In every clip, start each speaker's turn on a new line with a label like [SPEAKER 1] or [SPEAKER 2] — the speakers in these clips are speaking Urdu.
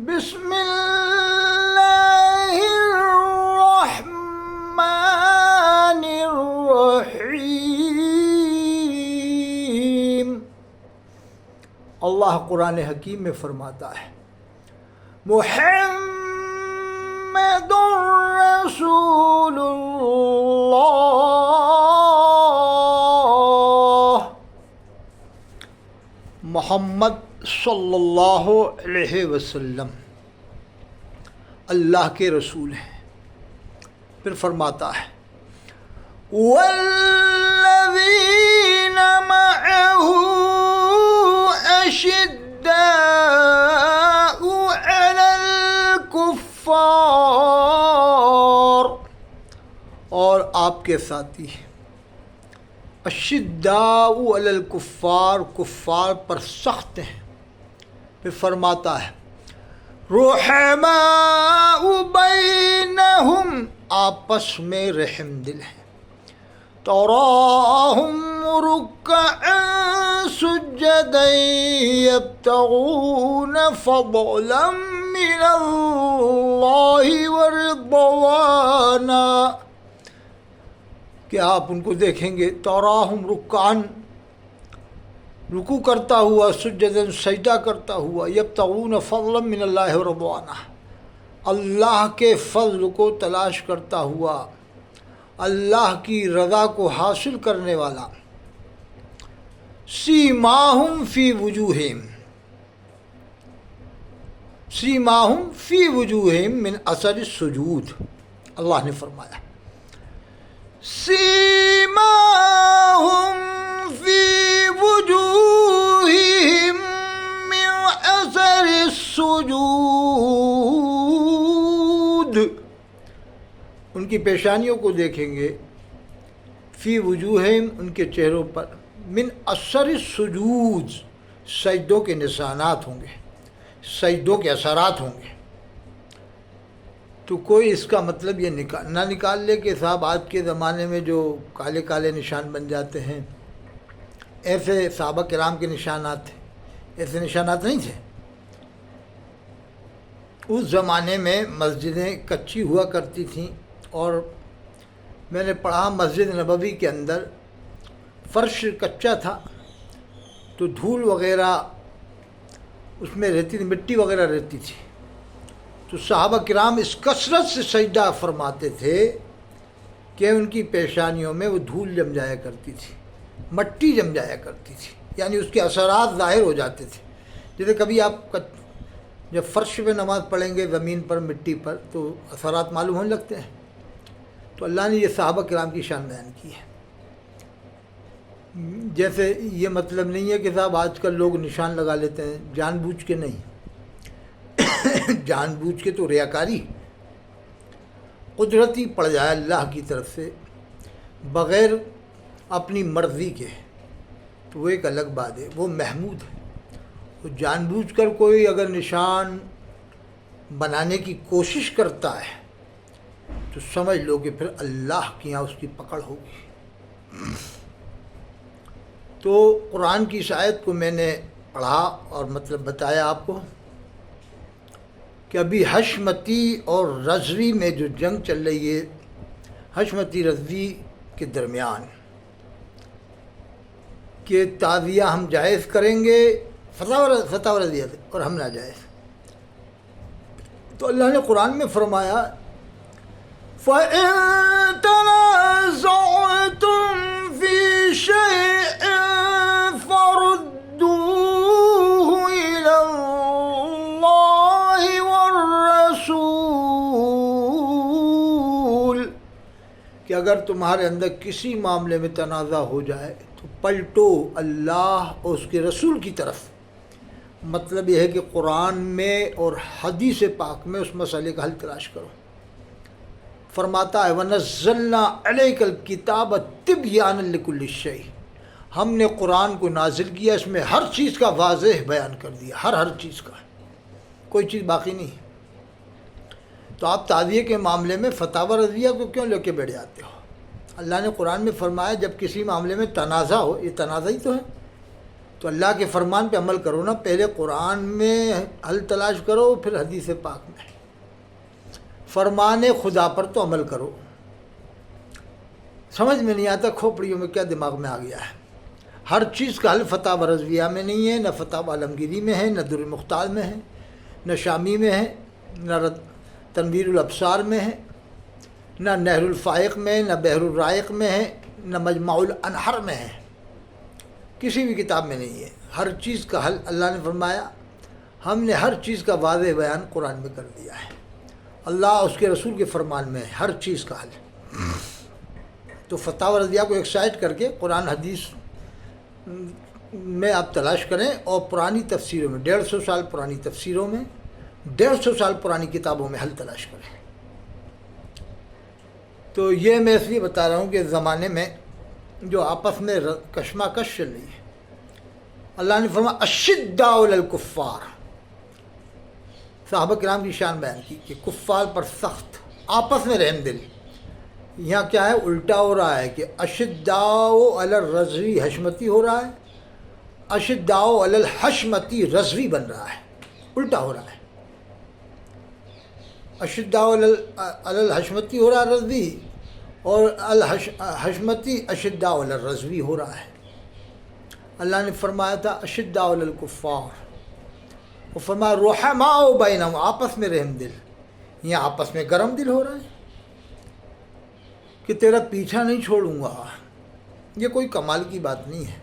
[SPEAKER 1] بسم اللہ الرحمن الرحیم۔ اللہ قرآن حکیم میں فرماتا ہے محمد رسول اللہ، محمد صلی اللہ علیہ وسلم اللہ کے رسول ہیں۔ پھر فرماتا ہے والذین معه اشداء علی الکفار، اور آپ کے ساتھی اشداء علی الکفار، کفار پر سخت ہیں۔ پھر فرماتا ہے رحماء بینہم، آپس میں رحم دل ہیں۔ تراہم رکعا سجدا یبتغون فضلا من اللہ ورضوانا، کہ آپ ان کو دیکھیں گے تراہم رکعا، رکوع کرتا ہوا، سجداً سجدہ کرتا ہوا، یبتغون فضلا من اللہ ورضوانا، اللہ کے فضل کو تلاش کرتا ہوا، اللہ کی رضا کو حاصل کرنے والا۔ سیماہم فی وجوہہم، سیماہم فی وجوہہم من اثر السجود، اللہ نے فرمایا سیماہم فی وجوہہم من اثر السجود، ان کی پیشانیوں کو دیکھیں گے، فی وجوہہم، ان کے چہروں پر، من اثر السجود، سجدوں کے نشانات ہوں گے، سجدوں کے اثرات ہوں گے۔ تو کوئی اس کا مطلب یہ نہ نکال لے کہ صاحب آج کے زمانے میں جو کالے کالے نشان بن جاتے ہیں ایسے صحابہ کرام کے نشانات تھے، ایسے نشانات نہیں تھے۔ اس زمانے میں مسجدیں کچی ہوا کرتی تھیں، اور میں نے پڑھا مسجد نبوی کے اندر فرش کچا تھا، تو دھول وغیرہ اس میں رہتی تھی، مٹی وغیرہ رہتی تھی، تو صحابہ کرام اس کثرت سے سجدہ فرماتے تھے کہ ان کی پیشانیوں میں وہ دھول جم جایا کرتی تھی، مٹی جم جایا کرتی تھی، یعنی اس کے اثرات ظاہر ہو جاتے تھے۔ جیسے کبھی آپ جب فرش پہ نماز پڑھیں گے زمین پر، مٹی پر، تو اثرات معلوم ہونے لگتے ہیں۔ تو اللہ نے یہ صحابہ کرام کی شان بیان کی ہے۔ جیسے یہ مطلب نہیں ہے کہ صاحب آج کل لوگ نشان لگا لیتے ہیں، جان بوجھ کے نہیں، جان بوجھ کے تو ریاکاری، قدرتی پڑ جائے اللہ کی طرف سے بغیر اپنی مرضی کے، تو وہ ایک الگ بات ہے، وہ محمود ہے۔ وہ جان بوجھ کر کوئی اگر نشان بنانے کی کوشش کرتا ہے تو سمجھ لو کہ پھر اللہ کی یہاں اس کی پکڑ ہوگی۔ تو قرآن کی اس آیت کو میں نے پڑھا اور مطلب بتایا آپ کو کہ ابھی حشمتی اور رضوی میں جو جنگ چل رہی ہے، حشمتی رضوی کے درمیان، کہ تعزیہ ہم جائز کریں گے فتح رضیہ سے، اور ہم ناجائز۔ تو اللہ نے قرآن میں فرمایا فَإِن تَنَازَعْتُمْ فِي شَيْءٍ فَرُدُّوهُ إِلَى اللَّهِ وَالرَّسُولِ، کہ اگر تمہارے اندر کسی معاملے میں تنازع ہو جائے تو پلٹو اللہ اور اس کے رسول کی طرف۔ مطلب یہ ہے کہ قرآن میں اور حدیث پاک میں اس مسئلے کا حل تلاش کرو۔ فرماتا ہے وَنَزَّلْنَا عَلَيْكَ الْكِتَابَ تِبْيَانًا لِكُلِّ شَيْءٍ، ہم نے قرآن کو نازل کیا، اس میں ہر چیز کا واضح بیان کر دیا، ہر چیز کا، کوئی چیز باقی نہیں۔ تو آپ تعزیے کے معاملے میں فتاوی رضویہ کو کیوں لے کے بیٹھ جاتے ہو؟ اللہ نے قرآن میں فرمایا جب کسی معاملے میں تنازع ہو، یہ تنازع ہی تو ہے، تو اللہ کے فرمان پہ عمل کرو نا، پہلے قرآن میں حل تلاش کرو، پھر حدیث پاک میں، فرمان خدا پر تو عمل کرو۔ سمجھ میں نہیں آتا کھوپڑیوں میں کیا دماغ میں آ گیا ہے۔ ہر چیز کا حل فتح رضویہ میں نہیں ہے، نہ فتح عالمگیری میں ہے، نہ در المختار میں ہے، نہ شامی میں ہے، نہ تنویر الابصار میں ہے، نہ نہر الفائق میں، نہ بحر الرائق میں ہے، نہ مجمع الانہر میں ہے، کسی بھی کتاب میں نہیں ہے۔ ہر چیز کا حل اللہ نے فرمایا، ہم نے ہر چیز کا واضح بیان قرآن میں کر دیا ہے، اللہ اس کے رسول کے فرمان میں ہے ہر چیز کا حل۔ تو فتح رضیہ کو ایک سائڈ کر کے قرآن حدیث میں آپ تلاش کریں، اور پرانی تفسیروں میں 150 سال پرانی تفسیروں میں، 150 سال پرانی کتابوں میں حل تلاش کریں۔ تو یہ میں اس لیے بتا رہا ہوں کہ زمانے میں جو آپس میں کشمکش چل رہی ہے، اللہ نے فرمایا اشداء علی الکفار، صحابہ کرام کی شان بیان کی کہ کفار پر سخت، آپس میں رحم دل۔ یہاں کیا ہے، الٹا ہو رہا ہے کہ اشداء علی الرضوی حشمتی ہو رہا ہے، اشداء علی الحشمتی رضوی بن رہا ہے، الٹا ہو رہا ہے۔ اشداء علی الحشمتی ہو رہا ہے رضوی، اور الحشمتی اشداء علی الرضوی ہو رہا ہے۔ اللہ نے فرمایا تھا اشداء علی الکفار، وہ فرمایا رحماء بینہم، آپس میں رحم دل۔ یہاں آپس میں گرم دل ہو رہا ہے کہ تیرا پیچھا نہیں چھوڑوں گا۔ یہ کوئی کمال کی بات نہیں ہے،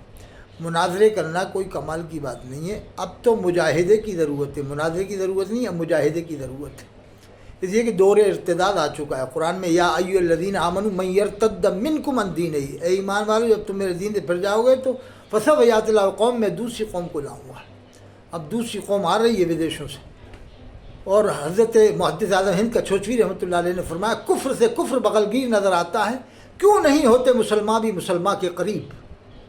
[SPEAKER 1] مناظرے کرنا کوئی کمال کی بات نہیں ہے۔ اب تو مجاہدے کی ضرورت ہے، مناظرے کی ضرورت نہیں، اب مجاہدے کی ضرورت ہے۔ اس لیے کہ دور ارتداد آ چکا ہے قرآن میں، یا ایھا الذین آمنوا من یرتد منکم عن دینہ، اے ایمان والو جب تم میرے دین سے پھر جاؤ گے تو فسوف یأتی اللہ قوم، میں دوسری قوم کو لاؤں گا۔ اب دوسری قوم آ رہی ہے ودیشوں سے، اور حضرت محدث اعظم ہند کچھوچوی رحمۃ اللہ علیہ نے فرمایا کفر سے کفر بغل گیر نظر آتا ہے، کیوں نہیں ہوتے مسلمان بھی مسلمان کے قریب۔